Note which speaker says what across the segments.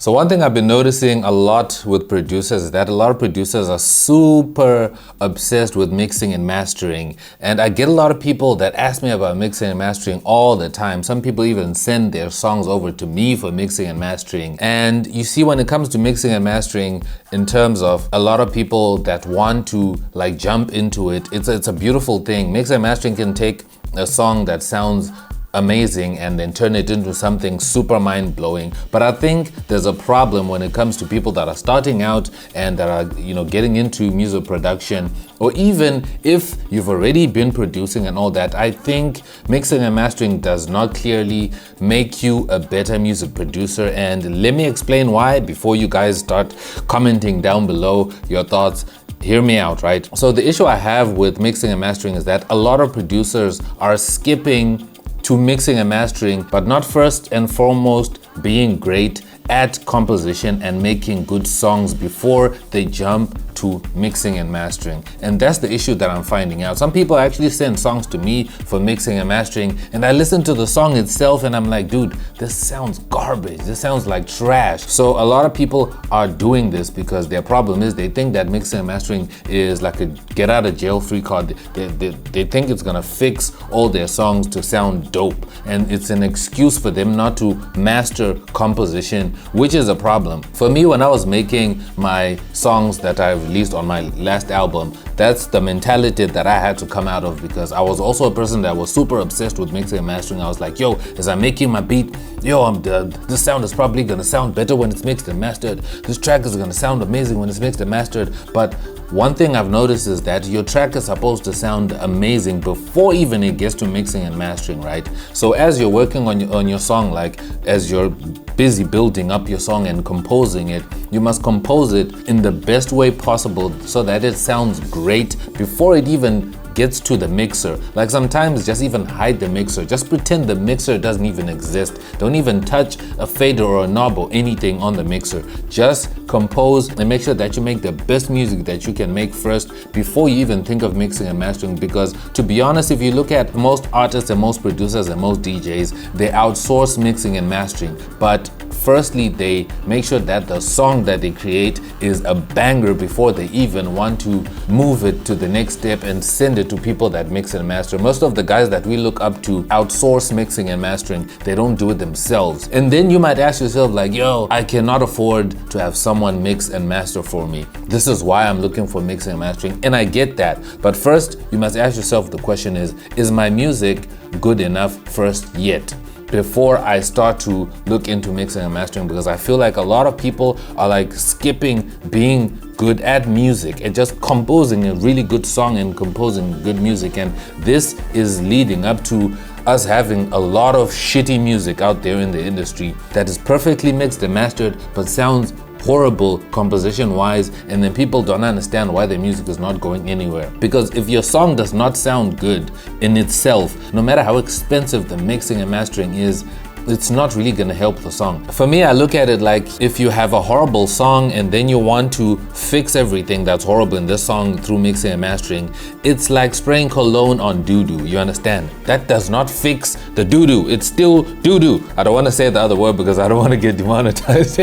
Speaker 1: So one thing I've been noticing a lot with producers is that a lot of producers are super obsessed with mixing and mastering. And I get a lot of people that ask me about mixing and mastering all the time. Some people even send their songs over to me for mixing and mastering. And you see, when it comes to mixing and mastering, in terms of a lot of people that want to like jump into it, it's a beautiful thing. Mixing and mastering can take a song that sounds amazing and then turn it into something super mind-blowing. But I think there's a problem when it comes to people that are starting out and that are, getting into music production, or even if you've already been producing and all that. I think mixing and mastering does not clearly make you a better music producer, and let me explain why before you guys start commenting down below your thoughts. Hear me out, right? So the issue I have with mixing and mastering is that a lot of producers are skipping to mixing and mastering, but not first and foremost being great at composition and making good songs before they jump to mixing and mastering. And that's the issue that I'm finding out. Some people actually send songs to me for mixing and mastering, and I listen to the song itself and I'm like, dude, this sounds garbage. This sounds like trash. So a lot of people are doing this because their problem is they think that mixing and mastering is like a get out of jail free card. They think it's gonna fix all their songs to sound dope, and it's an excuse for them not to master composition, which is a problem. For me, when I was making my songs that I released on my last album, that's the mentality that I had to come out of, because I was also a person that was super obsessed with mixing and mastering. I was like, yo, as I'm making my beat, this sound is probably gonna sound better when it's mixed and mastered. This track is gonna sound amazing when it's mixed and mastered. But one thing I've noticed is that your track is supposed to sound amazing before even it gets to mixing and mastering, right? So as you're working on your song, like as you're busy building up your song and composing it, you must compose it in the best way possible so that it sounds great before it even gets to the mixer. Like sometimes just even hide the mixer. Just pretend the mixer doesn't even exist. Don't even touch a fader or a knob or anything on the mixer. Just compose and make sure that you make the best music that you can make first before you even think of mixing and mastering. Because to be honest, if you look at most artists and most producers and most DJs, they outsource mixing and mastering. But firstly, they make sure that the song that they create is a banger before they even want to move it to the next step and send it to people that mix and master. Most of the guys that we look up to outsource mixing and mastering. They don't do it themselves. And then you might ask yourself like, yo, I cannot afford to have someone mix and master for me. This is why I'm looking for mixing and mastering. And I get that. But first, you must ask yourself the question is my music good enough first yet? Before I start to look into mixing and mastering, because I feel like a lot of people are like skipping being good at music and just composing a really good song and composing good music. And this is leading up to us having a lot of shitty music out there in the industry that is perfectly mixed and mastered but sounds horrible composition wise, and then people don't understand why the music is not going anywhere. Because if your song does not sound good in itself, no matter how expensive the mixing and mastering is, it's not really gonna help the song. For me, I look at it like if you have a horrible song and then you want to fix everything that's horrible in this song through mixing and mastering, it's like spraying cologne on doo-doo, you understand? That does not fix the doo-doo, it's still doo-doo. I don't wanna say the other word because I don't wanna get demonetized.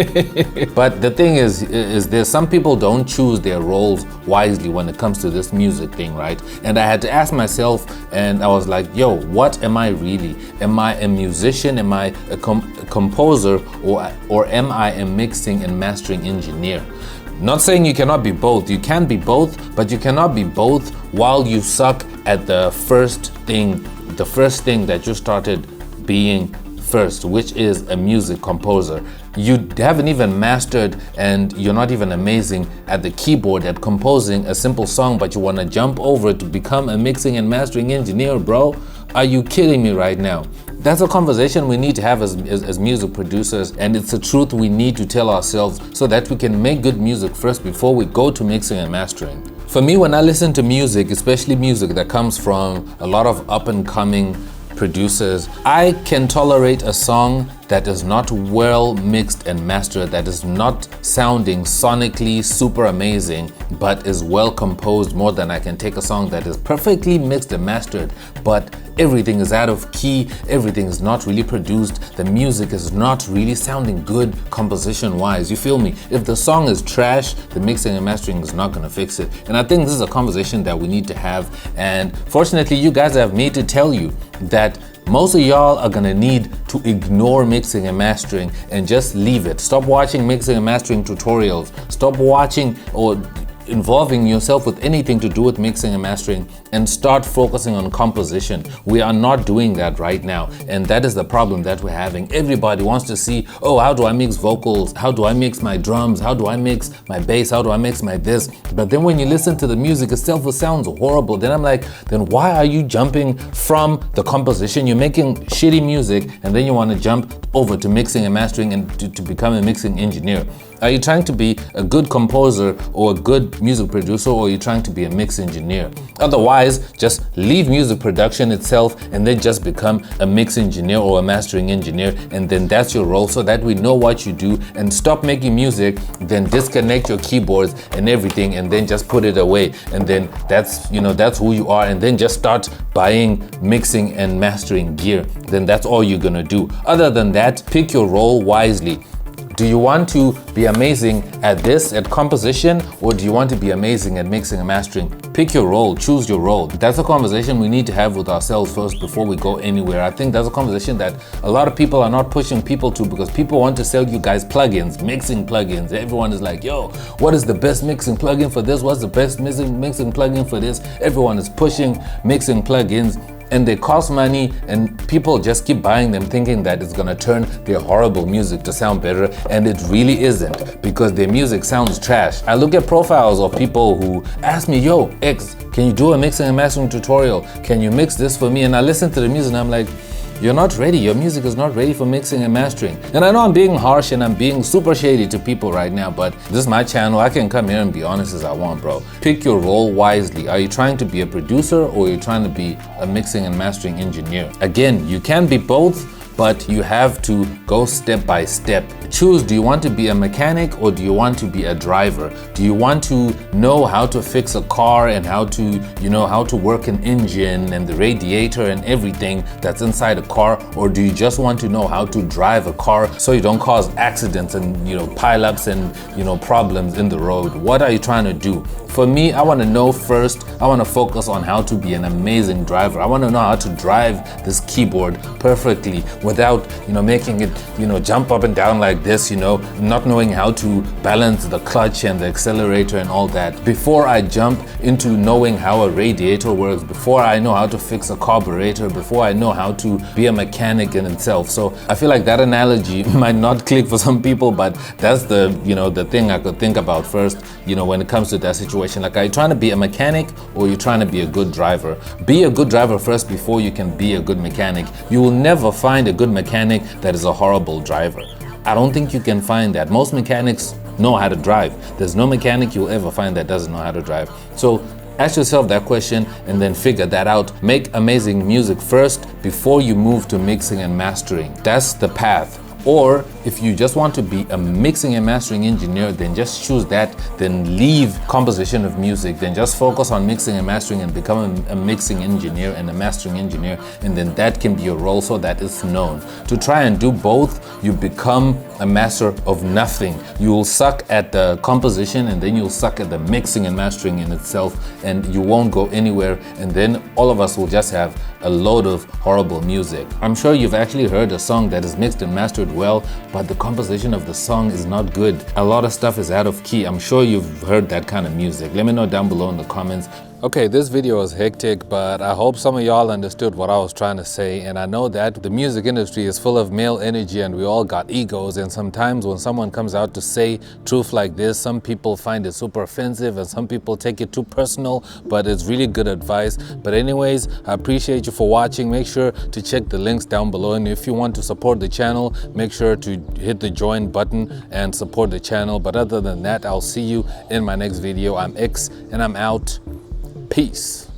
Speaker 1: But the thing is there's some people don't choose their roles wisely when it comes to this music thing, right? And I had to ask myself, and I was like, yo, what am I really? Am I a musician? Am I a composer, or am I a mixing and mastering engineer? Not saying you cannot be both. You can be both, but you cannot be both while you suck at the first thing that you started being first, which is a music composer. You haven't even mastered and you're not even amazing at the keyboard at composing a simple song, but you want to jump over to become a mixing and mastering engineer, bro. Are you kidding me right now? That's a conversation we need to have as music producers, and it's a truth we need to tell ourselves so that we can make good music first before we go to mixing and mastering. For me, when I listen to music, especially music that comes from a lot of up and coming producers, I can tolerate a song that is not well mixed and mastered, that is not sounding sonically super amazing, but is well composed more than I can take a song that is perfectly mixed and mastered, but everything is out of key, everything is not really produced, the music is not really sounding good composition wise. You feel me? If the song is trash, the mixing and mastering is not gonna fix it. And I think this is a conversation that we need to have, and fortunately you guys have me to tell you that most of y'all are gonna need to ignore mixing and mastering and just leave it. Stop watching mixing and mastering tutorials. Stop watching or involving yourself with anything to do with mixing and mastering, and start focusing on composition. We are not doing that right now, and that is the problem that we're having. Everybody wants to see, oh, how do I mix vocals? How do I mix my drums? How do I mix my bass? How do I mix my this? But then when you listen to the music itself, it sounds horrible. Then I'm like, then why are you jumping from the composition? You're making shitty music, and then you want to jump over to mixing and mastering and to become a mixing engineer. Are you trying to be a good composer or a good music producer, or are you trying to be a mix engineer? Otherwise, just leave music production itself and then just become a mix engineer or a mastering engineer, and then that's your role, so that we know what you do. And stop making music, then disconnect your keyboards and everything, and then just put it away, and then that's who you are, and then just start buying mixing and mastering gear. Then that's all you're gonna do. Other than that, pick your role wisely. Do you want to be amazing at this, at composition, or do you want to be amazing at mixing and mastering? Pick your role, choose your role. That's a conversation we need to have with ourselves first before we go anywhere. I think that's a conversation that a lot of people are not pushing people to, because people want to sell you guys plugins, mixing plugins. Everyone is like, yo, what is the best mixing plugin for this? What's the best mixing plugin for this? Everyone is pushing mixing plugins, and they cost money, and people just keep buying them thinking that it's gonna turn their horrible music to sound better, and it really isn't, because their music sounds trash. I look at profiles of people who ask me, yo, X, can you do a mixing and mastering tutorial? Can you mix this for me? And I listen to the music and I'm like, you're not ready. Your music is not ready for mixing and mastering. And I know I'm being harsh and I'm being super shady to people right now, but this is my channel. I can come here and be honest as I want, bro. Pick your role wisely. Are you trying to be a producer, or are you trying to be a mixing and mastering engineer? Again, you can be both, but you have to go step by step. Choose, do you want to be a mechanic or do you want to be a driver? Do you want to know how to fix a car and how to work an engine and the radiator and everything that's inside a car? Or do you just want to know how to drive a car so you don't cause accidents and pileups and problems in the road? What are you trying to do? For me, I want to know first, I want to focus on how to be an amazing driver. I want to know how to drive this keyboard perfectly without, making it, jump up and down like this, not knowing how to balance the clutch and the accelerator and all that. Before I jump into knowing how a radiator works, before I know how to fix a carburetor, before I know how to be a mechanic in itself. So I feel like that analogy might not click for some people, but that's the thing I could think about first, when it comes to that situation. Like, are you trying to be a mechanic or are you trying to be a good driver? Be a good driver first before you can be a good mechanic. You will never find a good mechanic that is a horrible driver. I don't think you can find that. Most mechanics know how to drive. There's no mechanic you'll ever find that doesn't know how to drive. So ask yourself that question and then figure that out. Make amazing music first before you move to mixing and mastering. That's the path. Or if you just want to be a mixing and mastering engineer, then just choose that, then leave composition of music, then just focus on mixing and mastering and become a mixing engineer and a mastering engineer, and then that can be your role so that it's known. To try and do both, you become a master of nothing. You will suck at the composition and then you'll suck at the mixing and mastering in itself, and you won't go anywhere, and then all of us will just have a load of horrible music. I'm sure you've actually heard a song that is mixed and mastered well, but the composition of the song is not good. A lot of stuff is out of key. I'm sure you've heard that kind of music. Let me know down below in the comments. Okay, this video is hectic, but I hope some of y'all understood what I was trying to say. And I know that the music industry is full of male energy and we all got egos. And sometimes when someone comes out to say truth like this, some people find it super offensive and some people take it too personal, but it's really good advice. But anyways, I appreciate you for watching. Make sure to check the links down below. And if you want to support the channel, make sure to hit the join button and support the channel. But other than that, I'll see you in my next video. I'm X and I'm out. Peace.